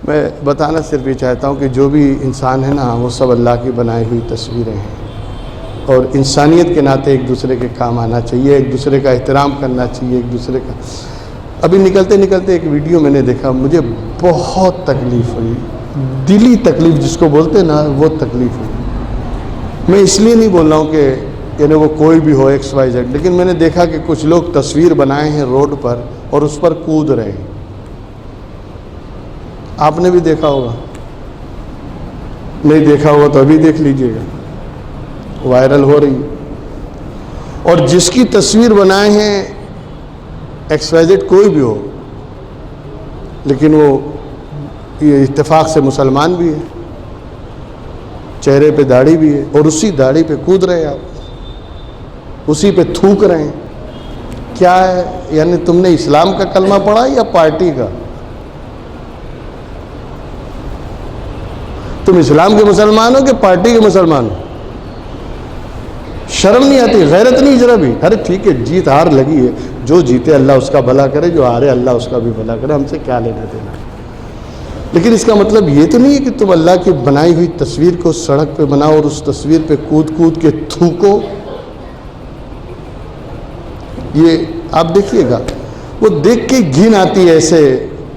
میں بتانا صرف یہ چاہتا ہوں کہ جو بھی انسان ہے نا وہ سب اللہ کی بنائی ہوئی تصویریں ہیں، اور انسانیت کے ناطے ایک دوسرے کے کام آنا چاہیے، ایک دوسرے کا احترام کرنا چاہیے، ایک دوسرے کا۔ ابھی نکلتے نکلتے ایک ویڈیو میں نے دیکھا، مجھے بہت تکلیف ہوئی، دلی تکلیف جس کو بولتے ہیں نا وہ تکلیف ہوئی۔ میں اس لیے نہیں بول رہا ہوں کہ یعنی وہ کوئی بھی ہو ایکس وائی زیڈ، لیکن میں نے دیکھا کہ کچھ لوگ تصویر بنائے ہیں روڈ پر اور اس پر کود رہے ہیں۔ آپ نے بھی دیکھا ہوگا، نہیں دیکھا ہوگا تو ابھی دیکھ لیجئے گا، وائرل ہو رہی ہے۔ اور جس کی تصویر بنائے ہیں ایکس وائی زیڈ کوئی بھی ہو، لیکن وہ یہ اتفاق سے مسلمان بھی ہے، چہرے پہ داڑھی بھی ہے، اور اسی داڑھی پہ کود رہے ہیں آپ، اسی پہ تھوک رہے ہیں۔ کیا ہے؟ یعنی تم نے اسلام کا کلمہ پڑھا یا پارٹی کا؟ تم اسلام کے مسلمان ہو کہ پارٹی کے مسلمان ہو؟ شرم نہیں آتی، غیرت نہیں ذرا بھی؟ ارے ٹھیک ہے، جیت ہار لگی ہے، جو جیتے اللہ اس کا بھلا کرے، جو ہارے اللہ اس کا بھی بھلا کرے، ہم سے کیا لینا دینا۔ لیکن اس کا مطلب یہ تو نہیں ہے کہ تم اللہ کی بنائی ہوئی تصویر کو سڑک پہ بناؤ اور اس تصویر پہ کود کود کے تھوکو۔ یہ آپ دیکھیے گا، وہ دیکھ کے گھن آتی ہے ایسے،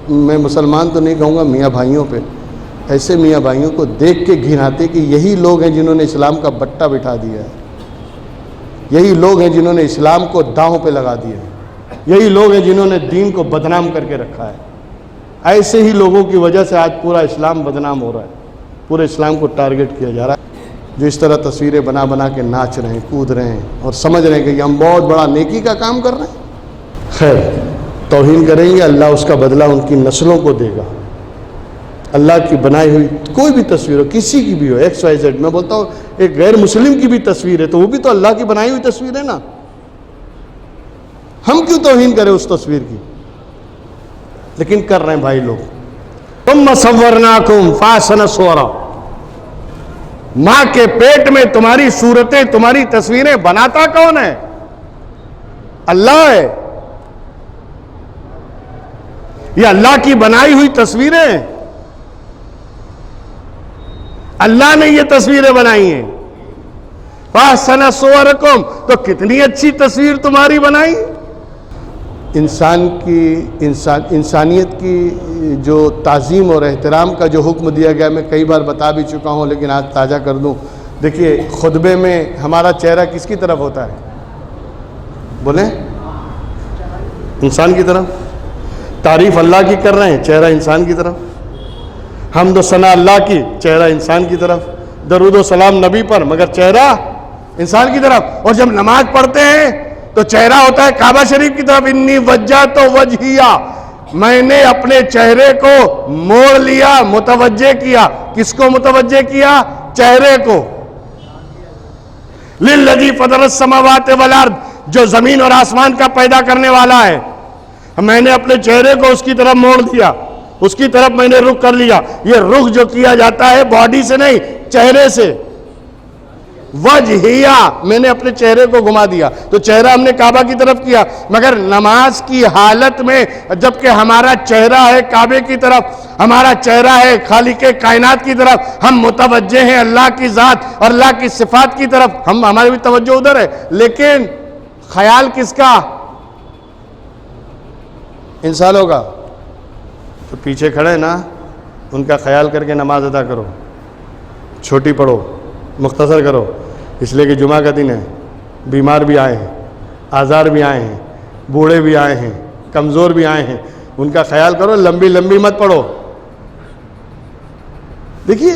میں مسلمان تو نہیں کہوں گا، میاں بھائیوں پہ، ایسے میاں بھائیوں کو دیکھ کے گھن آتی ہے کہ یہی لوگ ہیں جنہوں نے اسلام کا بٹا بٹھا دیا ہے، یہی لوگ ہیں جنہوں نے اسلام کو داؤں پہ لگا دیا ہے، یہی لوگ ہیں جنہوں نے دین کو بدنام کر کے رکھا ہے۔ ایسے ہی لوگوں کی وجہ سے آج پورا اسلام بدنام ہو رہا ہے، پورے اسلام کو ٹارگٹ کیا جا رہا ہے، جو اس طرح تصویریں بنا بنا کے ناچ رہے ہیں، کود رہے ہیں اور سمجھ رہے ہیں کہ ہم بہت بڑا نیکی کا کام کر رہے ہیں۔ خیر، توہین کریں گے، اللہ اس کا بدلہ ان کی نسلوں کو دے گا۔ اللہ کی بنائی ہوئی کوئی بھی تصویر ہو، کسی کی بھی ہو، ایکس وائی زیڈ، میں بولتا ہوں ایک غیر مسلم کی بھی تصویر ہے تو وہ بھی تو اللہ کی بنائی ہوئی تصویر ہے نا، ہم کیوں توہین کریں اس تصویر کی؟ لیکن کر رہے ہیں بھائی لوگ۔ ثم صورناکم فاحسن صورا، ماں کے پیٹ میں تمہاری صورتیں، تمہاری تصویریں بناتا کون ہے؟ اللہ ہے۔ یہ اللہ کی بنائی ہوئی تصویریں، اللہ نے یہ تصویریں بنائی ہیں۔ فاحسن صورکم، تو کتنی اچھی تصویر تمہاری بنائی۔ انسانیت کی جو تعظیم اور احترام کا جو حکم دیا گیا، میں کئی بار بتا بھی چکا ہوں لیکن آج تازہ کر دوں۔ دیکھیے خطبے میں ہمارا چہرہ کس کی طرف ہوتا ہے؟ بولیں، انسان کی طرف۔ تعریف اللہ کی کر رہے ہیں، چہرہ انسان کی طرف۔ حمد و ثنا اللہ کی، چہرہ انسان کی طرف۔ درود و سلام نبی پر، مگر چہرہ انسان کی طرف۔ اور جب نماز پڑھتے ہیں تو چہرہ ہوتا ہے کعبہ شریف کی طرف۔ انی وجہت وجہیہ، میں نے اپنے چہرے کو موڑ لیا، متوجہ کیا۔ کس کو متوجہ کیا؟ چہرے کو۔ للذی فطر السماوات والارض، جو زمین اور آسمان کا پیدا کرنے والا ہے، میں نے اپنے چہرے کو اس کی طرف موڑ دیا، اس کی طرف میں نے رخ کر لیا۔ یہ رخ جو کیا جاتا ہے باڈی سے نہیں، چہرے سے۔ وجہیہ، میں نے اپنے چہرے کو گھما دیا، تو چہرہ ہم نے کعبہ کی طرف کیا۔ مگر نماز کی حالت میں جبکہ ہمارا چہرہ ہے کعبے کی طرف، ہمارا چہرہ ہے خالق کائنات کی طرف، ہم متوجہ ہیں اللہ کی ذات اور اللہ کی صفات کی طرف، ہماری بھی توجہ ادھر ہے، لیکن خیال کس کا؟ انسانوں کا۔ تو پیچھے کھڑے نا، ان کا خیال کر کے نماز ادا کرو، چھوٹی پڑھو، مختصر کرو، اس لیے کہ جمعہ کا دن ہے، بیمار بھی آئے ہیں، آزار بھی آئے ہیں، بوڑھے بھی آئے ہیں، کمزور بھی آئے ہیں، ان کا خیال کرو، لمبی لمبی مت پڑھو۔ دیکھیے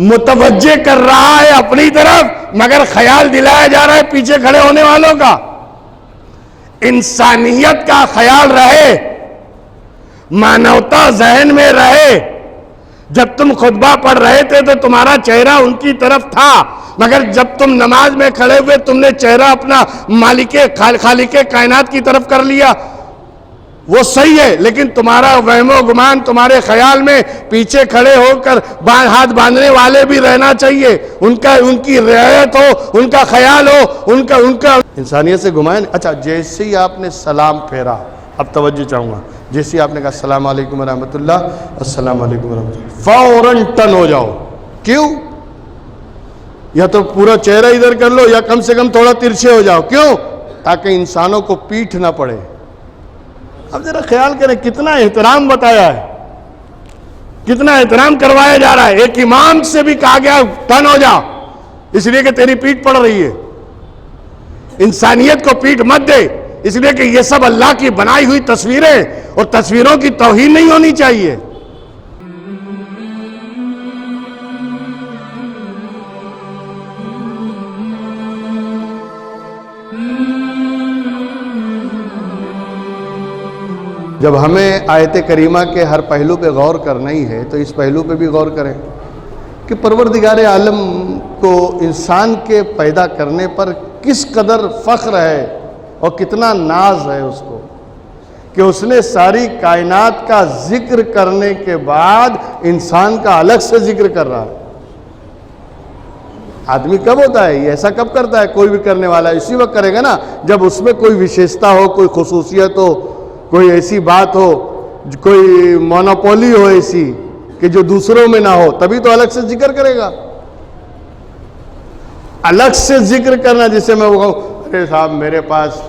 متوجہ کر رہا ہے اپنی طرف، مگر خیال دلایا جا رہا ہے پیچھے کھڑے ہونے والوں کا۔ انسانیت کا خیال رہے، مانوتا ذہن میں رہے۔ جب تم خطبہ پڑھ رہے تھے تو تمہارا چہرہ ان کی طرف تھا، مگر جب تم نماز میں کھڑے ہوئے تم نے چہرہ اپنا خالق کائنات کی طرف کر لیا۔ وہ صحیح ہے، لیکن تمہارا وہم و گمان، تمہارے خیال میں پیچھے کھڑے ہو کر ہاتھ باندھنے والے بھی رہنا چاہیے، ان کی رعایت ہو، ان کا خیال ہو، ان کا انسانیت سے گھمائیں۔ اچھا، جیسے ہی آپ نے سلام پھیرا، اب توجہ چاہوں گا، جیسے آپ نے کہا السلام علیکم ورحمۃ اللہ، السلام علیکم ورحمۃ اللہ، فوراً ٹن ہو جاؤ. کیوں؟ یا تو پورا چہرہ ادھر کر لو یا کم سے کم تھوڑا ترچھے ہو جاؤ. کیوں؟ تاکہ انسانوں کو پیٹھ نہ پڑے. اب ذرا خیال کریں کتنا احترام بتایا ہے، کتنا احترام کروایا جا رہا ہے. ایک امام سے بھی کہا گیا ٹن ہو جا، اس لیے کہ تیری پیٹھ پڑ رہی ہے. انسانیت کو پیٹھ مت دے، اس لیے کہ یہ سب اللہ کی بنائی ہوئی تصویریں، اور تصویروں کی توہین نہیں ہونی چاہیے. جب ہمیں آیت کریمہ کے ہر پہلو پہ غور کرنا ہی ہے تو اس پہلو پہ بھی غور کریں کہ پروردگار عالم کو انسان کے پیدا کرنے پر کس قدر فخر ہے اور کتنا ناز ہے اس کو کہ اس نے ساری کائنات کا ذکر کرنے کے بعد انسان کا الگ سے ذکر کر رہا ہے. آدمی کب ہوتا ہے یہ ایسا کب کرتا ہے؟ کوئی بھی کرنے والا اسی وقت کرے گا نا جب اس میں کوئی وشیشتا ہو، کوئی خصوصیت ہو، کوئی ایسی بات ہو، کوئی مونوپولی ہو ایسی کہ جو دوسروں میں نہ ہو، تبھی تو الگ سے ذکر کرے گا. الگ سے ذکر کرنا جسے میں وہ کہوں ارے صاحب میرے پاس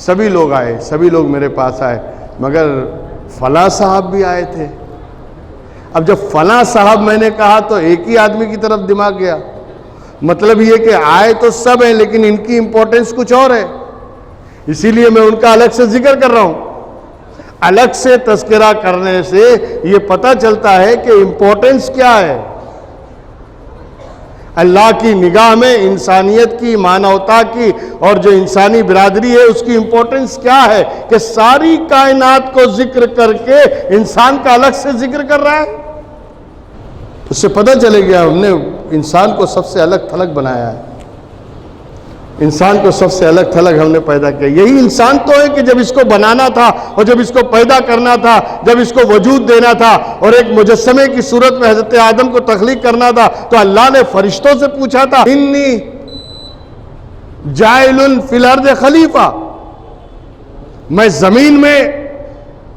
سبھی لوگ آئے، سبھی لوگ میرے پاس آئے مگر فلاں صاحب بھی آئے تھے. اب جب فلاں صاحب میں نے کہا تو ایک ہی آدمی کی طرف دماغ گیا. مطلب یہ کہ آئے تو سب ہیں لیکن ان کی امپورٹنس کچھ اور ہے، اسی لیے میں ان کا الگ سے ذکر کر رہا ہوں. الگ سے تذکرہ کرنے سے یہ پتہ چلتا ہے کہ امپورٹنس کیا ہے. اللہ کی نگاہ میں انسانیت کی، مانوتا کی اور جو انسانی برادری ہے اس کی امپورٹنس کیا ہے کہ ساری کائنات کو ذکر کر کے انسان کا الگ سے ذکر کر رہا ہے. اس سے پتہ چلے گیا ہم نے انسان کو سب سے الگ تھلگ بنایا ہے. انسان کو سب سے الگ تھلگ ہم نے پیدا کیا. یہی انسان تو ہے کہ جب اس کو بنانا تھا اور جب اس کو پیدا کرنا تھا، جب اس کو وجود دینا تھا اور ایک مجسمے کی صورت میں حضرت آدم کو تخلیق کرنا تھا تو اللہ نے فرشتوں سے پوچھا تھا انی جاعل فی الارض خلیفہ، میں زمین میں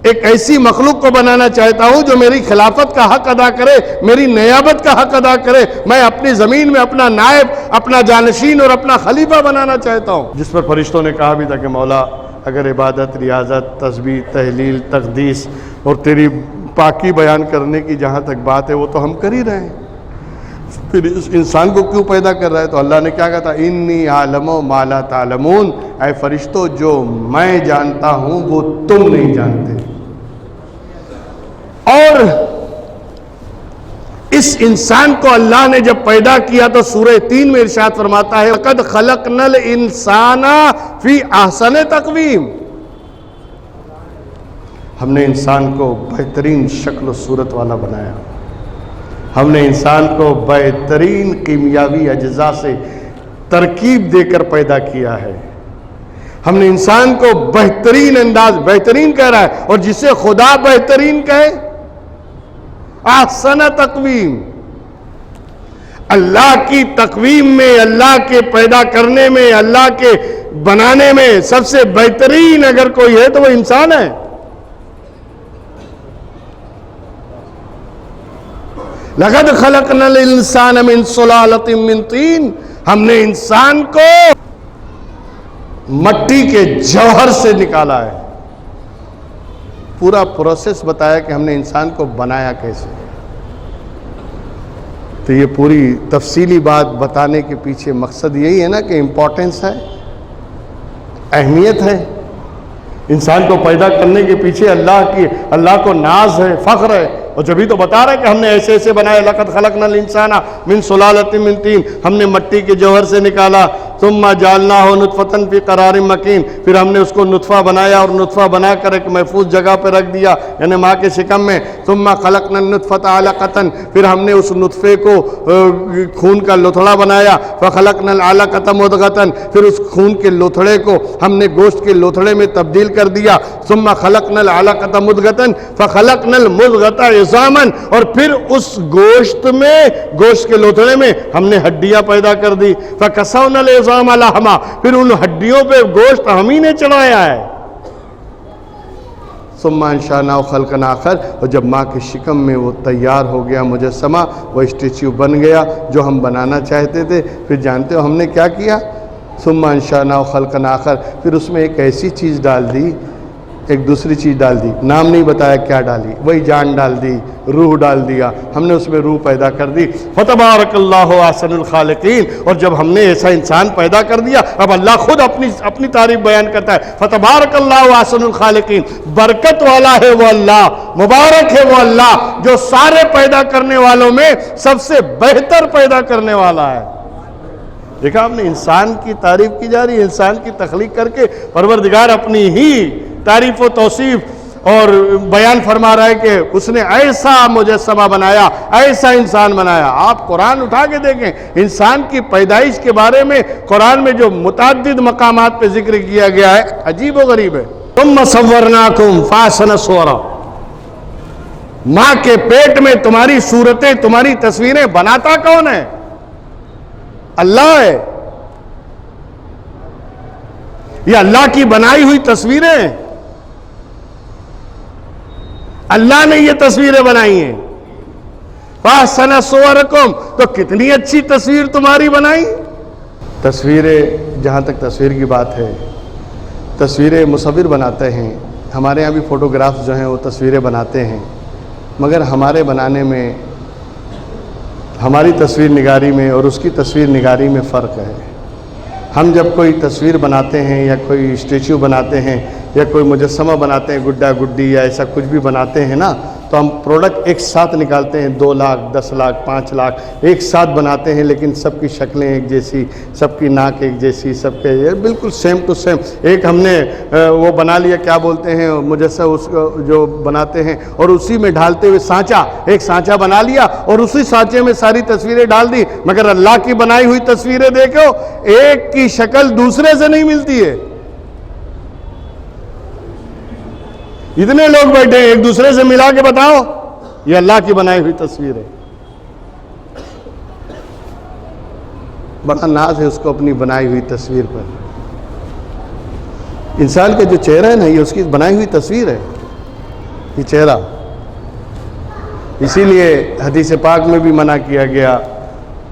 ایک ایسی مخلوق کو بنانا چاہتا ہوں جو میری خلافت کا حق ادا کرے، میری نیابت کا حق ادا کرے. میں اپنی زمین میں اپنا نائب، اپنا جانشین اور اپنا خلیفہ بنانا چاہتا ہوں. جس پر فرشتوں نے کہا بھی تھا کہ مولا اگر عبادت، ریاضت، تسبیح، تحلیل، تقدیس اور تیری پاکی بیان کرنے کی جہاں تک بات ہے وہ تو ہم کر ہی رہے ہیں، پھر اس انسان کو کیوں پیدا کر رہا ہے؟ تو اللہ نے کیا کہا تھا انی عالم ما لا تعلمون، اے فرشتوں جو میں جانتا ہوں وہ تم نہیں جانتے. اور اس انسان کو اللہ نے جب پیدا کیا تو سورہ 3 میں ارشاد فرماتا ہے لَقَدْ خَلَقْنَا الْإِنسَانَ فِي أَحْسَنِ تَقْوِيمٍ، ہم نے انسان کو بہترین شکل و صورت والا بنایا. ہم نے انسان کو بہترین کیمیاوی اجزاء سے ترکیب دے کر پیدا کیا ہے. ہم نے انسان کو بہترین انداز، بہترین کہہ رہا ہے، اور جسے خدا بہترین کہے احسن تقویم. اللہ کی تقویم میں، اللہ کے پیدا کرنے میں، اللہ کے بنانے میں سب سے بہترین اگر کوئی ہے تو وہ انسان ہے. لَقَدْ خَلَقْنَا الْإِنسَانَ مِنْ صُلَالَةٍ مِّن طِينٍ، ہم نے انسان کو مٹی کے جوہر سے نکالا ہے. پورا پروسیس بتایا کہ ہم نے انسان کو بنایا کیسے. تو یہ پوری تفصیلی بات بتانے کے پیچھے مقصد یہی ہے نا کہ امپورٹنس ہے، اہمیت ہے. انسان کو پیدا کرنے کے پیچھے اللہ کو ناز ہے، فخر ہے، اور جبھی تو بتا رہا ہے کہ ہم نے ایسے ایسے بنایا. لَقَدْ خَلَقْنَا الْإِنسَانَ مِنْ صُلَالَةٍ مِّن طِينٍ، ہم نے مٹی کے جوہر سے نکالا. ثُمَّ جَعَلْنَاهُ نُطْفَةً فِي قَرَارٍ مَّكِينٍ، پھر ہم نے اس کو نطفہ بنایا اور نطفہ بنا کر ایک محفوظ جگہ پہ رکھ دیا یعنی ماں کے شکم میں. ثُمَّ خَلَقْنَا النُّطْفَةَ عَلَقَةً، پھر ہم نے اس نطفے کو خون کا لوتھڑا بنایا. فَخَلَقْنَا الْعَلَقَةَ مُضْغَةً، پھر اس خون کے لوتھڑے کو ہم نے گوشت کے لوتھڑے میں تبدیل کر دیا. ثُمَّ خَلَقْنَا الْعَلَقَةَ مُضْغَةً فَخَلَقْنَا الْمُضْغَةَ عِظَامًا، اور پھر اس گوشت کے لوتھڑے میں ہم نے ہڈیاں پیدا کر دی. فَكَسَوْنَا الْعِظَامَ لَحْمًا، پھر ان ہڈیوں پہ گوشت ہم ہی نے چڑھایا ہے. ثم انشأناه خلقا آخر، اور جب ماں کے شکم میں وہ تیار ہو گیا مجسمہ، وہ اسٹیچو بن گیا جو ہم بنانا چاہتے تھے، پھر جانتے ہو ہم نے کیا کیا؟ ثم انشأناه خلقا آخر، پھر اس میں ایک ایسی چیز ڈال دی، ایک دوسری چیز ڈال دی، نام نہیں بتایا کیا ڈالی، وہی جان ڈال دی، روح ڈال دیا، ہم نے اس میں روح پیدا کر دی۔ فتبارک اللہ احسن الخالقین، اور جب ہم نے ایسا انسان پیدا کر دیا، اب اللہ خود اپنی تعریف بیان کرتا ہے، فتبارک اللہ احسن الخالقین، برکت والا ہے وہ اللہ، مبارک ہے وہ اللہ جو سارے پیدا کرنے والوں میں سب سے بہتر پیدا کرنے والا ہے۔ دیکھا آپ نے، انسان کی تعریف کی جا رہی ہے، انسان کی تخلیق کر کے پروردگار اپنی ہی تعریف و توصیف اور بیان فرما رہا ہے کہ اس نے ایسا مجسمہ بنایا، ایسا انسان بنایا۔ آپ قرآن اٹھا کے دیکھیں، انسان کی پیدائش کے بارے میں قرآن میں جو متعدد مقامات پہ ذکر کیا گیا ہے، عجیب و غریب ہے۔ ثم صورناکم فاحسن صورا، ماں کے پیٹ میں تمہاری صورتیں، تمہاری تصویریں بناتا کون ہے؟ اللہ ہے۔ یہ اللہ کی بنائی ہوئی تصویریں، اللہ نے یہ تصویریں بنائی ہیں۔ فَأَحْسَنَ صُوَرَكُمْ، تو کتنی اچھی تصویر تمہاری بنائی۔ تصویریں، جہاں تک تصویر کی بات ہے، تصویریں مصور بناتے ہیں، ہمارے یہاں بھی فوٹوگرافز جو ہیں وہ تصویریں بناتے ہیں، مگر ہمارے بنانے میں، ہماری تصویر نگاری میں اور اس کی تصویر نگاری میں فرق ہے۔ ہم جب کوئی تصویر بناتے ہیں یا کوئی اسٹیچو بناتے ہیں یا کوئی مجسمہ بناتے ہیں، گڈا گڈی یا ایسا کچھ بھی بناتے ہیں نا، تو ہم پروڈکٹ ایک ساتھ نکالتے ہیں، 2 لاکھ 10 لاکھ 5 لاکھ ایک ساتھ بناتے ہیں، لیکن سب کی شکلیں ایک جیسی، سب کی ناک ایک جیسی، سب کے بالکل سیم ٹو سیم۔ ایک ہم نے وہ بنا لیا، کیا بولتے ہیں مجسمہ، اس جو بناتے ہیں، اور اسی میں ڈالتے ہوئے سانچہ، ایک سانچہ بنا لیا اور اسی سانچے میں ساری تصویریں ڈال دی، مگر اللہ کی بنائی ہوئی تصویریں دیکھو، ایک کی شکل دوسرے سے نہیں ملتی ہے۔ اتنے لوگ بیٹھے ہیں، ایک دوسرے سے ملا کے بتاؤ، یہ اللہ کی بنائی ہوئی تصویر ہے۔ بڑا ناز ہے اس کو اپنی بنائی ہوئی تصویر پر۔ انسان کا جو چہرہ ہے نا، یہ اس کی بنائی ہوئی تصویر ہے، یہ چہرہ۔ اسی لیے حدیث پاک میں بھی منع کیا گیا،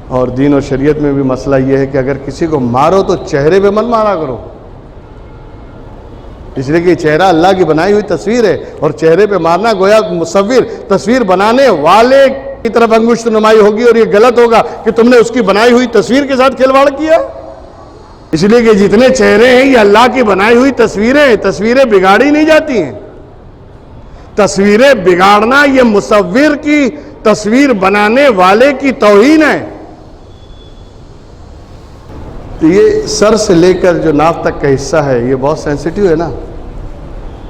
اور دین و شریعت میں بھی مسئلہ یہ ہے کہ اگر کسی کو مارو تو چہرے پہ مت مارا کرو، اس لیے کہ چہرہ اللہ کی بنائی ہوئی تصویر ہے، اور چہرے پہ مارنا گویا مصور، تصویر بنانے والے کی طرف انگشت نمائی ہوگی، اور یہ غلط ہوگا کہ تم نے اس کی بنائی ہوئی تصویر کے ساتھ کھلواڑ کیا۔ اس لیے کہ جتنے چہرے ہیں یہ اللہ کی بنائی ہوئی تصویریں، تصویریں بگاڑی نہیں جاتی ہیں۔ تصویریں بگاڑنا یہ مصور کی، تصویر بنانے والے کی توہین ہے۔ تو یہ سر سے لے کر جو ناف تک کا حصہ ہے، یہ بہت سینسیٹیو ہے نا،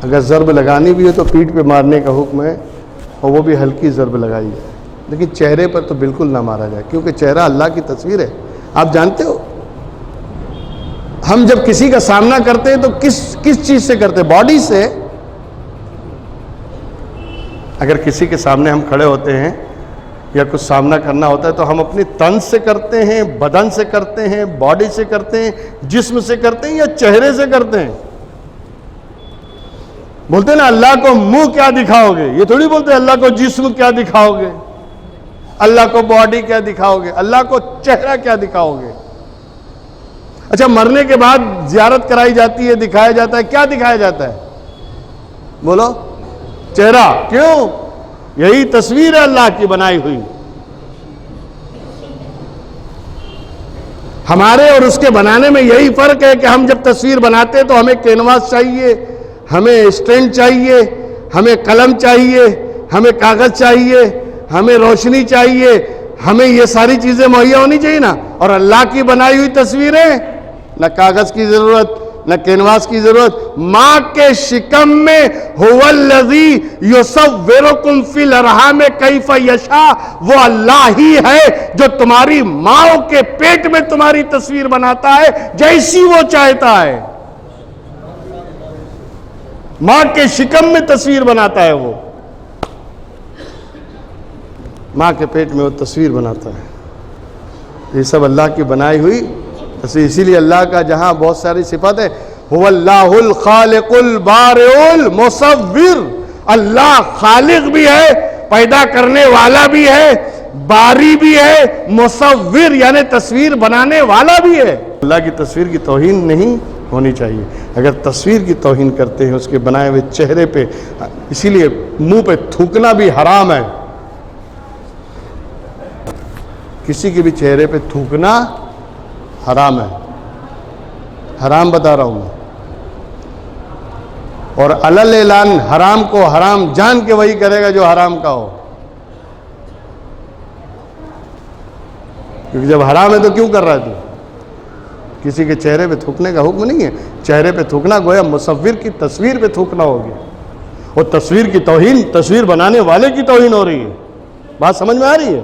اگر ضرب لگانی بھی ہے تو پیٹھ پہ مارنے کا حکم ہے، اور وہ بھی ہلکی ضرب لگائی جائے، لیکن چہرے پر تو بالکل نہ مارا جائے، کیونکہ چہرہ اللہ کی تصویر ہے۔ آپ جانتے ہو ہم جب کسی کا سامنا کرتے ہیں تو کس چیز سے کرتے ہیں؟ باڈی سے۔ اگر کسی کے سامنے ہم کھڑے ہوتے ہیں یا کچھ سامنا کرنا ہوتا ہے تو ہم اپنی تن سے کرتے ہیں، بدن سے کرتے ہیں، باڈی سے کرتے ہیں، جسم سے کرتے ہیں، یا چہرے سے کرتے ہیں؟ بولتے ہیں نا اللہ کو منہ کیا دکھاؤ گے، یہ تھوڑی بولتے ہیں اللہ کو جسم کیا دکھاؤ گے، اللہ کو باڈی کیا دکھاؤ گے، اللہ کو چہرہ کیا دکھاؤ گے۔ اچھا، مرنے کے بعد زیارت کرائی جاتی ہے، دکھایا جاتا ہے، کیا دکھایا جاتا ہے؟ بولو، چہرہ۔ کیوں؟ یہی تصویر ہے اللہ کی بنائی ہوئی۔ ہمارے اور اس کے بنانے میں یہی فرق ہے کہ ہم جب تصویر بناتے ہیں تو ہمیں کینواس چاہیے، ہمیں اسٹینڈ چاہیے، ہمیں قلم چاہیے، ہمیں کاغذ چاہیے، ہمیں روشنی چاہیے، ہمیں یہ ساری چیزیں مہیا ہونی چاہیے نا۔ اور اللہ کی بنائی ہوئی تصویریں، نہ کاغذ کی ضرورت، نہ کینواس کی ضرورت۔ ماں کے شکم میں هو الذی یصورکم فی الارحام کیف یشاء، وہ اللہ ہی ہے جو تمہاری ماں کے پیٹ میں تمہاری تصویر بناتا ہے جیسی وہ چاہتا ہے۔ ماں کے شکم میں تصویر بناتا ہے، وہ ماں کے پیٹ میں وہ تصویر بناتا ہے۔ یہ سب اللہ کی بنائی ہوئی تصویر۔ اسی لیے اللہ کا جہاں بہت ساری صفات ہے، هو اللہ الخالق البارئ المصور، اللہ خالق بھی ہے، پیدا کرنے والا بھی ہے، باری بھی ہے، مصور یعنی تصویر بنانے والا بھی ہے۔ اللہ کی تصویر کی توہین نہیں ہونی چاہیے۔ اگر تصویر کی توہین کرتے ہیں اس کے بنائے ہوئے چہرے پہ، اسی لیے منہ پہ تھوکنا بھی حرام ہے، کسی کے بھی چہرے پہ تھوکنا حرام ہے، حرام بتا رہا ہوں میں۔ اور علل اعلان حرام کو حرام جان کے وہی کرے گا جو حرام کا ہو، کیونکہ جب حرام ہے تو کیوں کر رہا ہے تو؟ کسی کے چہرے پہ تھوکنے کا حکم نہیں ہے، چہرے پہ تھوکنا گویا مصور کی تصویر پہ تھوکنا ہوگی، اور تصویر کی توہین تصویر بنانے والے کی توہین ہو رہی ہے۔ بات سمجھ میں آ رہی ہے؟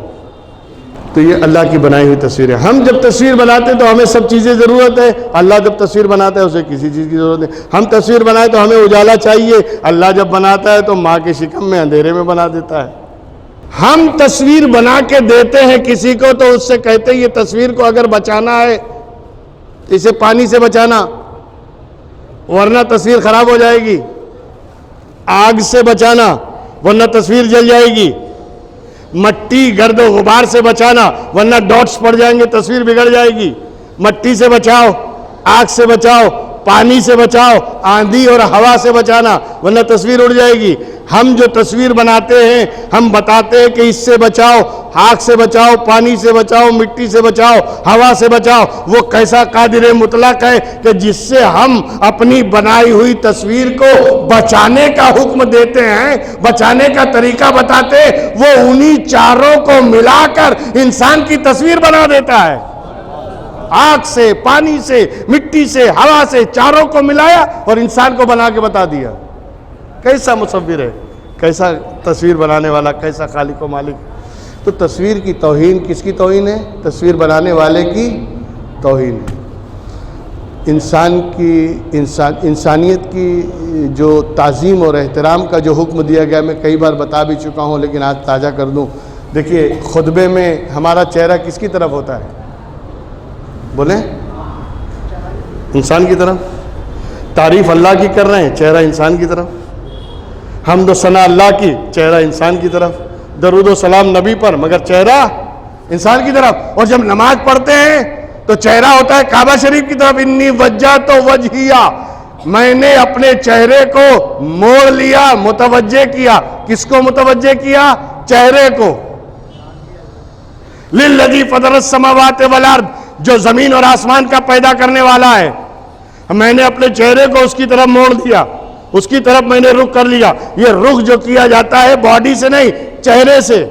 تو یہ اللہ کی بنائی ہوئی تصویر ہے۔ ہم جب تصویر بناتے ہیں تو ہمیں سب چیزیں ضرورت ہے، اللہ جب تصویر بناتا ہے اسے کسی چیز کی ضرورت نہیں۔ ہم تصویر بنائے تو ہمیں اجالا چاہیے، اللہ جب بناتا ہے تو ماں کے شکم میں اندھیرے میں بنا دیتا ہے۔ ہم تصویر بنا کے دیتے ہیں کسی کو تو اس سے کہتے ہیں یہ تصویر کو اگر بچانا ہے تو اسے پانی سے بچانا، ورنہ تصویر خراب ہو جائے گی، آگ سے بچانا ورنہ تصویر جل جائے گی، مٹی گرد و غبار سے بچانا ورنہ ڈاٹس پڑ جائیں گے، تصویر بگڑ جائے گی۔ مٹی سے بچاؤ، آگ سے بچاؤ، پانی سے بچاؤ، آندھی اور ہوا سے بچانا ورنہ تصویر اڑ جائے گی۔ ہم جو تصویر بناتے ہیں ہم بتاتے ہیں کہ اس سے بچاؤ، آگ سے بچاؤ، پانی سے بچاؤ، مٹی سے بچاؤ، ہوا سے بچاؤ۔ وہ کیسا قادر مطلق ہے کہ جس سے ہم اپنی بنائی ہوئی تصویر کو بچانے کا حکم دیتے ہیں، بچانے کا طریقہ بتاتے ہیں، وہ انہی چاروں کو ملا کر انسان کی تصویر بنا دیتا ہے۔ آگ سے، پانی سے، مٹی سے، ہوا سے، چاروں کو ملایا اور انسان کو بنا کے بتا دیا۔ کیسا مصور ہے، کیسا تصویر بنانے والا، کیسا خالق و مالک۔ تو تصویر کی توہین کس کی توہین ہے؟ تصویر بنانے والے کی توہین ہے۔ انسانیت کی جو تعظیم اور احترام کا جو حکم دیا گیا میں کئی بار بتا بھی چکا ہوں، لیکن آج تازہ کر دوں۔ دیکھیے خطبے میں ہمارا چہرہ کس کی طرف ہوتا ہے؟ بولیں، انسان کی طرف۔ تعریف اللہ کی کر رہے ہیں، چہرہ انسان کی طرف۔ حمد و ثنا اللہ کی، چہرہ انسان کی طرف۔ درود و سلام نبی پر، مگر چہرہ انسان کی طرف۔ اور جب نماز پڑھتے ہیں تو چہرہ ہوتا ہے کعبہ شریف کی طرف۔ انی وجہت وجہیہ، میں نے اپنے چہرے کو موڑ لیا، متوجہ کیا۔ کس کو متوجہ کیا؟ چہرے کو۔ للذی فطر السماوات والارض، جو زمین اور آسمان کا پیدا کرنے والا ہے، میں نے اپنے چہرے کو اس کی طرف موڑ دیا، اس کی طرف میں نے رخ کر لیا۔ یہ رخ جو کیا جاتا ہے باڈی سے نہیں، چہرے سے۔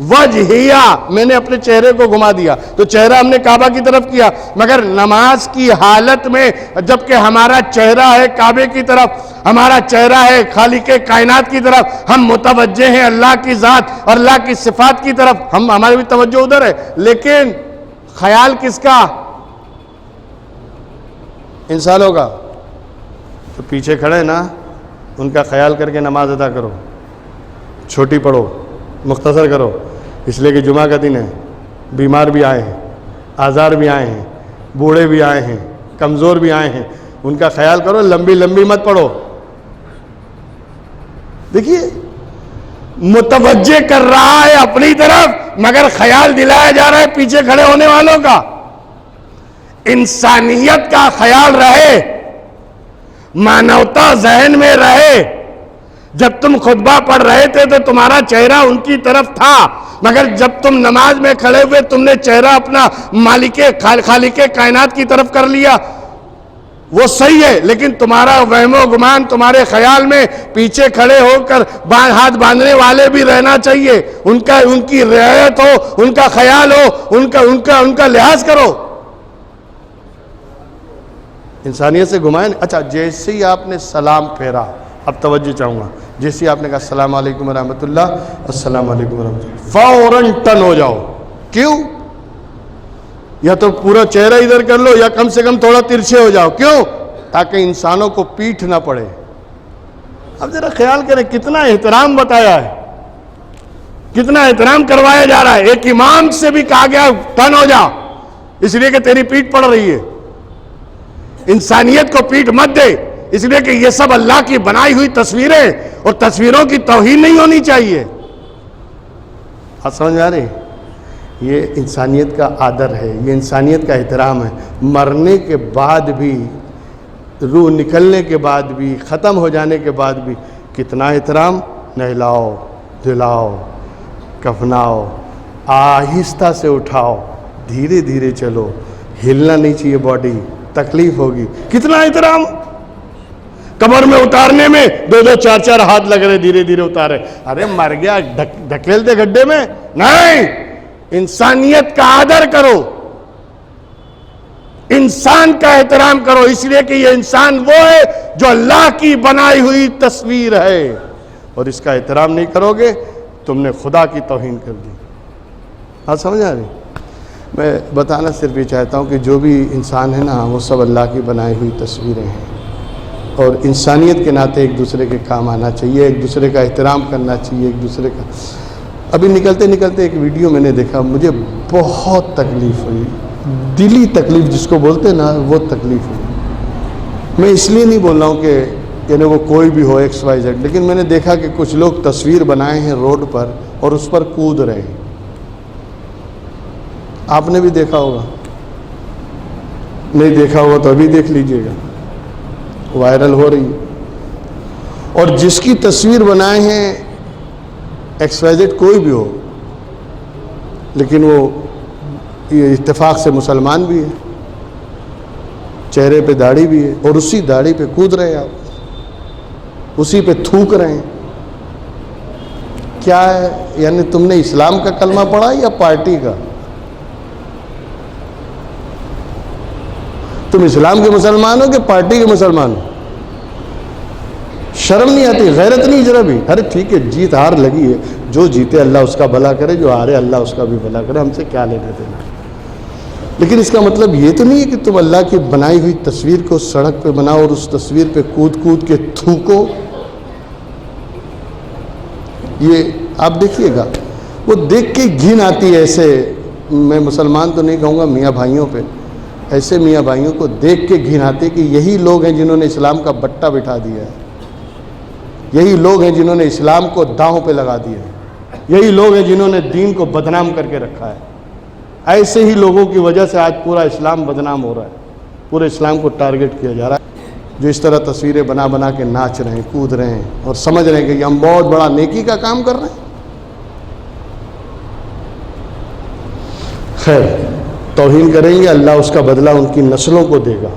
وجہیہ، میں نے اپنے چہرے کو گھما دیا، تو چہرہ ہم نے کعبہ کی طرف کیا۔ مگر نماز کی حالت میں جبکہ ہمارا چہرہ ہے کعبے کی طرف، ہمارا چہرہ ہے خالق کائنات کی طرف، ہم متوجہ ہیں اللہ کی ذات اور اللہ کی صفات کی طرف، ہماری بھی توجہ ادھر ہے، لیکن خیال کس کا؟ انسانوں کا۔ تو پیچھے کھڑے نا، ان کا خیال کر کے نماز ادا کرو، چھوٹی پڑھو، مختصر کرو، اس لیے کہ جمعہ کا دن ہے، بیمار بھی آئے ہیں، آزار بھی آئے ہیں، بوڑھے بھی آئے ہیں، کمزور بھی آئے ہیں، ان کا خیال کرو، لمبی لمبی مت پڑھو۔ دیکھیے متوجہ کر رہا ہے اپنی طرف، مگر خیال دلایا جا رہا ہے پیچھے کھڑے ہونے والوں کا۔ انسانیت کا خیال رہے، مانوتا ذہن میں رہے۔ جب تم خطبہ پڑھ رہے تھے تو تمہارا چہرہ ان کی طرف تھا، مگر جب تم نماز میں کھڑے ہوئے تم نے چہرہ اپنا مالک خالق کائنات کی طرف کر لیا۔ وہ صحیح ہے، لیکن تمہارا وہم و گمان تمہارے خیال میں پیچھے کھڑے ہو کر ہاتھ باندھنے والے بھی رہنا چاہیے، ان کی رعایت ہو، ان کا خیال ہو، ان کا لحاظ کرو۔ انسانیت سے گھمائیں۔ اچھا، جیسے ہی آپ نے سلام پھیرا، اب توجہ چاہوں گا، جیسے ہی آپ نے کہا السلام علیکم ورحمۃ اللہ، السلام علیکم ورحمۃ اللہ، فوراً ٹن ہو جاؤ۔ کیوں؟ یا تو پورا چہرہ ادھر کر لو، یا کم سے کم تھوڑا ترچھے ہو جاؤ۔ کیوں؟ تاکہ انسانوں کو پیٹھ نہ پڑے۔ اب ذرا خیال کریں کتنا احترام بتایا ہے، کتنا احترام کروایا جا رہا ہے۔ ایک امام سے بھی کہا گیا ٹن ہو جا، اس لیے کہ تیری پیٹھ پڑ رہی ہے۔ انسانیت کو پیٹ مت دے، اس لیے کہ یہ سب اللہ کی بنائی ہوئی تصویریں، اور تصویروں کی توہین نہیں ہونی چاہیے۔ آپ سمجھ آ رہی؟ یہ انسانیت کا آدر ہے، یہ انسانیت کا احترام ہے۔ مرنے کے بعد بھی، روح نکلنے کے بعد بھی، ختم ہو جانے کے بعد بھی کتنا احترام، نہلاؤ، دھلاؤ، کفناؤ، آہستہ سے اٹھاؤ، دھیرے دھیرے چلو، ہلنا نہیں چاہیے باڈی، تکلیف ہوگی، کتنا احترام۔ قبر میں اتارنے میں 2-2 4-4 ہاتھ لگ رہے، دھیرے دھیرے اتارے، ارے مر گیا ڈھکیل دے گڈھے میں، نہیں، انسانیت کا آدر کرو، انسان کا احترام کرو، اس لیے کہ یہ انسان وہ ہے جو اللہ کی بنائی ہوئی تصویر ہے، اور اس کا احترام نہیں کرو گے تم نے خدا کی توہین کر دی۔ آپ سمجھ آ رہی؟ میں بتانا صرف یہ چاہتا ہوں کہ جو بھی انسان ہے نا، وہ سب اللہ کی بنائی ہوئی تصویریں ہیں، اور انسانیت کے ناطے ایک دوسرے کے کام آنا چاہیے، ایک دوسرے کا احترام کرنا چاہیے، ایک دوسرے کا۔ ابھی نکلتے نکلتے ایک ویڈیو میں نے دیکھا، مجھے بہت تکلیف ہوئی، دلی تکلیف جس کو بولتے ہیں نا، وہ تکلیف ہوئی۔ میں اس لیے نہیں بول رہا ہوں کہ یعنی وہ کوئی بھی ہو XYZ، لیکن میں نے دیکھا کہ کچھ لوگ تصویر بنائے ہیں روڈ پر اور اس پر کود رہے ہیں۔ آپ نے بھی دیکھا ہوگا، نہیں دیکھا ہوگا تو ابھی دیکھ لیجئے گا، وائرل ہو رہی ہے۔ اور جس کی تصویر بنائے ہیں XYZ کوئی بھی ہو، لیکن وہ یہ اتفاق سے مسلمان بھی ہے، چہرے پہ داڑھی بھی ہے، اور اسی داڑھی پہ کود رہے ہیں آپ، اسی پہ تھوک رہے ہیں۔ کیا ہے؟ یعنی تم نے اسلام کا کلمہ پڑھا یا پارٹی کا؟ تم اسلام کے مسلمان ہو کہ پارٹی کے مسلمان ہو؟ شرم نہیں آتی، غیرت نہیں ذرا بھی؟ ارے ٹھیک ہے، جیت ہار لگی ہے، جو جیتے اللہ اس کا بھلا کرے، جو ہارے اللہ اس کا بھی بھلا کرے، ہم سے کیا لینا دینا۔ لیکن اس کا مطلب یہ تو نہیں ہے کہ تم اللہ کی بنائی ہوئی تصویر کو سڑک پہ بناؤ اور اس تصویر پہ کود کود کے تھوکو۔ یہ آپ دیکھیے گا، وہ دیکھ کے گھن آتی ہے ایسے، میں مسلمان تو نہیں کہوں گا، میاں بھائیوں پہ، ایسے میاں بھائیوں کو دیکھ کے گھن آتی ہے کہ یہی لوگ ہیں جنہوں نے اسلام کا بٹا بٹھا دیا ہے، یہی لوگ ہیں جنہوں نے اسلام کو داؤں پہ لگا دیا ہے، یہی لوگ ہیں جنہوں نے دین کو بدنام کر کے رکھا ہے۔ ایسے ہی لوگوں کی وجہ سے آج پورا اسلام بدنام ہو رہا ہے، پورے اسلام کو ٹارگٹ کیا جا رہا ہے، جو اس طرح تصویریں بنا بنا کے ناچ رہے ہیں، کود رہے ہیں، اور سمجھ رہے ہیں کہ ہم بہت بڑا نیکی کا کام کر رہے ہیں۔ خیر، توہین کریں گے، اللہ اس کا بدلہ ان کی نسلوں کو دے گا۔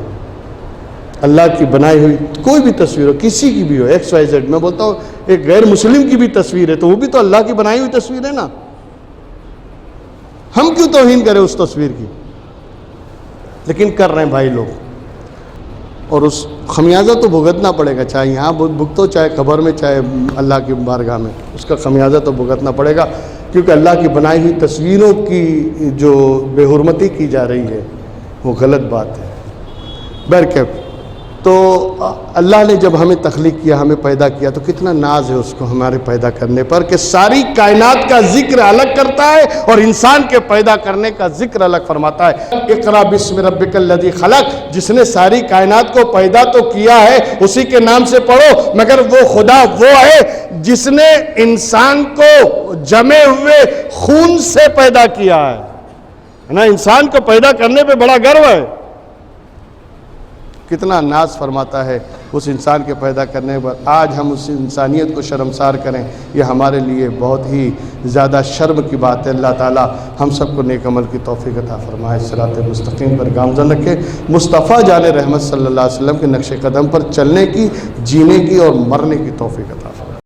اللہ کی بنائی ہوئی کوئی بھی تصویر ہو، کسی کی بھی ہو، XYZ، میں بولتا ہوں ایک غیر مسلم کی بھی تصویر ہے تو وہ بھی تو اللہ کی بنائی ہوئی تصویر ہے نا، ہم کیوں توہین کریں اس تصویر کی؟ لیکن کر رہے ہیں بھائی لوگ، اور اس خمیازہ تو بھگتنا پڑے گا، چاہے یہاں بھگتو، چاہے قبر میں، چاہے اللہ کی بارگاہ میں، اس کا خمیازہ تو بھگتنا پڑے گا، کیونکہ اللہ کی بنائی ہوئی تصویروں کی جو بے حرمتی کی جا رہی ہے وہ غلط بات ہے۔ بہرکیف، تو اللہ نے جب ہمیں تخلیق کیا، ہمیں پیدا کیا، تو کتنا ناز ہے اس کو ہمارے پیدا کرنے پر کہ ساری کائنات کا ذکر الگ کرتا ہے اور انسان کے پیدا کرنے کا ذکر الگ فرماتا ہے۔ اقرا بسم ربک الذی خلق، جس نے ساری کائنات کو پیدا تو کیا ہے اسی کے نام سے پڑھو، مگر وہ خدا وہ ہے جس نے انسان کو جمے ہوئے خون سے پیدا کیا ہے نا، انسان کو پیدا کرنے پہ بڑا گرو ہے، کتنا ناز فرماتا ہے اس انسان کے پیدا کرنے پر۔ آج ہم اس انسانیت کو شرمسار کریں، یہ ہمارے لیے بہت ہی زیادہ شرم کی بات ہے۔ اللہ تعالیٰ ہم سب کو نیک عمل کی توفیق عطا فرمائے، صراط مستقیم پر گامزن رکھے، مصطفیٰ جان رحمت صلی اللہ علیہ وسلم کے نقش قدم پر چلنے کی، جینے کی اور مرنے کی توفیق عطا فرمائے۔